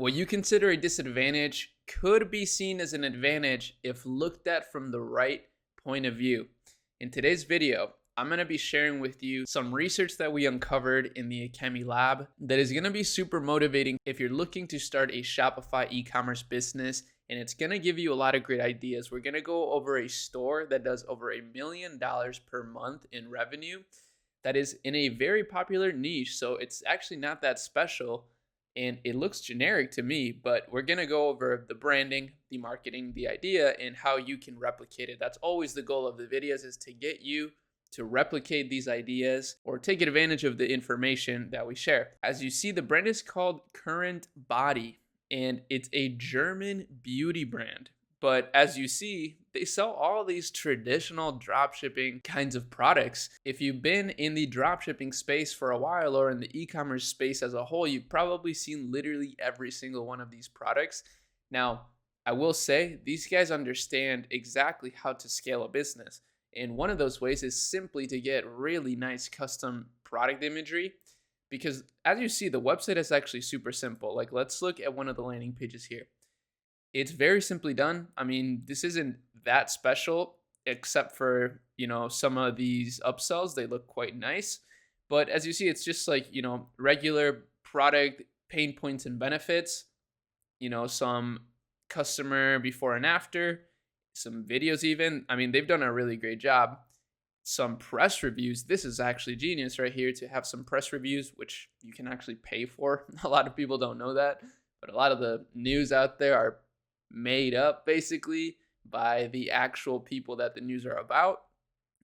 What you consider a disadvantage could be seen as an advantage if looked at from the right point of view. In today's video, I'm going to be sharing with you some research that we uncovered in the Akemi lab that is going to be super motivating if you're looking to start a Shopify e-commerce business, and it's going to give you a lot of great ideas. We're going to go over a store that does over $1 million per month in revenue that is in a very popular niche, so it's actually not that special. And it looks generic to me, but we're going to go over the branding, the marketing, the idea, and how you can replicate it. That's always the goal of the videos, is to get you to replicate these ideas or take advantage of the information that we share. As you see, the brand is called Current Body, and it's a German beauty brand. But as you see, they sell all these traditional dropshipping kinds of products. If you've been in the dropshipping space for a while, or in the e-commerce space as a whole, you've probably seen literally every single one of these products. Now, I will say these guys understand exactly how to scale a business. And one of those ways is simply to get really nice custom product imagery. Because as you see, the website is actually super simple. Like, let's look at one of the landing pages here. It's very simply done. I mean, this isn't that special, except for, some of these upsells. They look quite nice. But as you see, it's just like, regular product pain points and benefits, some customer before and after, some videos even. I mean, they've done a really great job. Some press reviews. This is actually genius right here, to have some press reviews, which you can actually pay for. A lot of people don't know that, but a lot of the news out there are made up basically by the actual people that the news are about.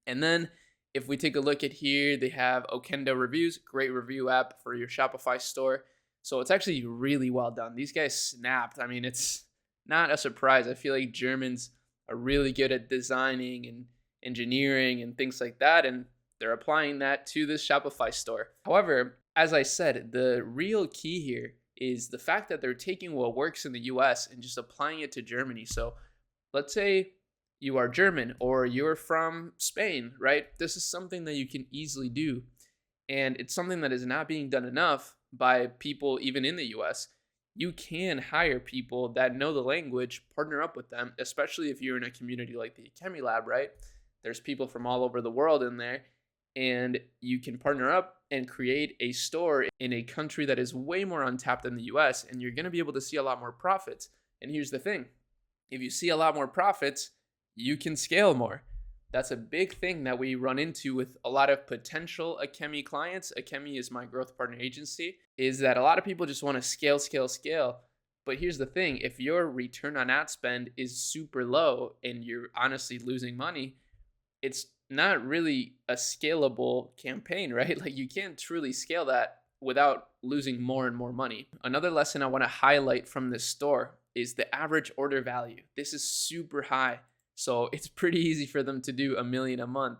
And then if we take a look at here, they have Okendo Reviews, great review app for your Shopify store. So it's actually really well done. These guys snapped. I mean, it's not a surprise. I feel like Germans are really good at designing and engineering and things like that, and they're applying that to this Shopify store. However, as I said, the real key here is the fact that they're taking what works in the US and just applying it to Germany. So let's say you are German or you're from Spain, right? This is something that you can easily do. And it's something that is not being done enough by people even in the US. You can hire people that know the language, partner up with them, especially if you're in a community like the Akemi Lab, right? There's people from all over the world in there. And you can partner up and create a store in a country that is way more untapped than the US, and you're going to be able to see a lot more profits. And here's the thing. If you see a lot more profits, you can scale more. That's a big thing that we run into with a lot of potential Akemi clients. Akemi is my growth partner agency, is that a lot of people just want to scale. But here's the thing. If your return on ad spend is super low and you're honestly losing money, it's not really a scalable campaign, right? Like, you can't truly scale that without losing more and more money. Another lesson I want to highlight from this store is the average order value. This is super high. So it's pretty easy for them to do $1 million a month.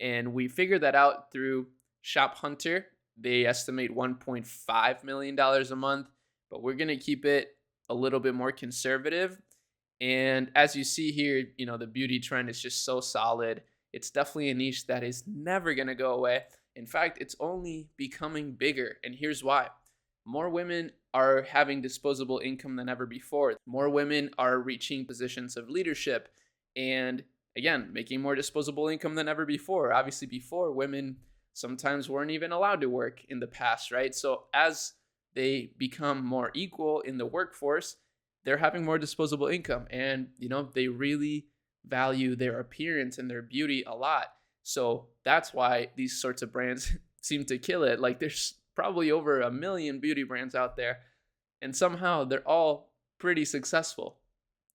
And we figured that out through Shop Hunter. They estimate $1.5 million a month, but we're going to keep it a little bit more conservative. And as you see here, the beauty trend is just so solid. It's definitely a niche that is never going to go away. In fact, it's only becoming bigger. And here's why. More women are having disposable income than ever before. More women are reaching positions of leadership and, again, making more disposable income than ever before. Obviously, before, women sometimes weren't even allowed to work in the past, right? So as they become more equal in the workforce, they're having more disposable income. And, they really value their appearance and their beauty a lot. So that's why these sorts of brands seem to kill it. Like, there's probably over 1 million beauty brands out there, and somehow they're all pretty successful.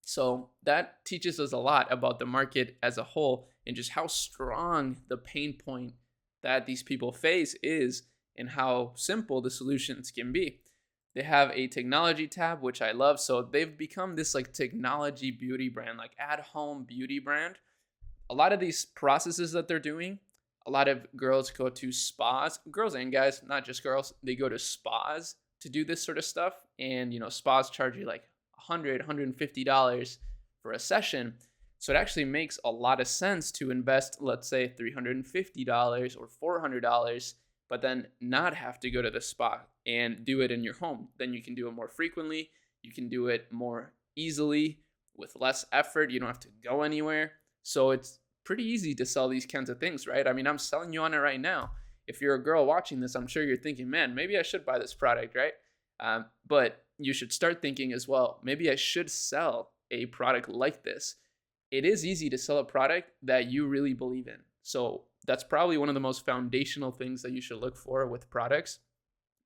So that teaches us a lot about the market as a whole, and just how strong the pain point that these people face is, and how simple the solutions can be. They have a technology tab, which I love. So they've become this like technology beauty brand, like at-home beauty brand. A lot of these processes that they're doing, a lot of girls go to spas, girls and guys, not just girls. They go to spas to do this sort of stuff. And, spas charge you like $100, $150 for a session. So it actually makes a lot of sense to invest, let's say $350 or $400 but then not have to go to the spa and do it in your home. Then you can do it more frequently. You can do it more easily with less effort. You don't have to go anywhere. So it's pretty easy to sell these kinds of things, right? I mean, I'm selling you on it right now. If you're a girl watching this, I'm sure you're thinking, man, maybe I should buy this product, right? But you should start thinking as well, maybe I should sell a product like this. It is easy to sell a product that you really believe in. So that's probably one of the most foundational things that you should look for with products.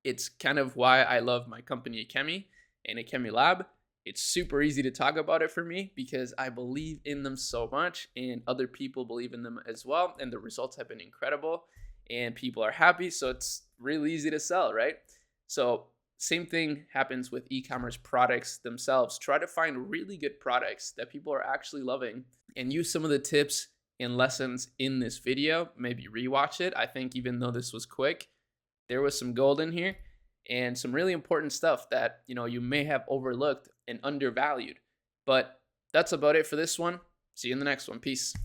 It's kind of why I love my company, Akemi, and Akemi Lab. It's super easy to talk about it for me because I believe in them so much, and other people believe in them as well. And the results have been incredible, and people are happy. So it's really easy to sell, right? So same thing happens with e-commerce products themselves. Try to find really good products that people are actually loving and use some of the tips and lessons in this video. Maybe rewatch it. I think even though this was quick, there was some gold in here and some really important stuff that, you may have overlooked and undervalued. But that's about it for this one. See you in the next one. Peace.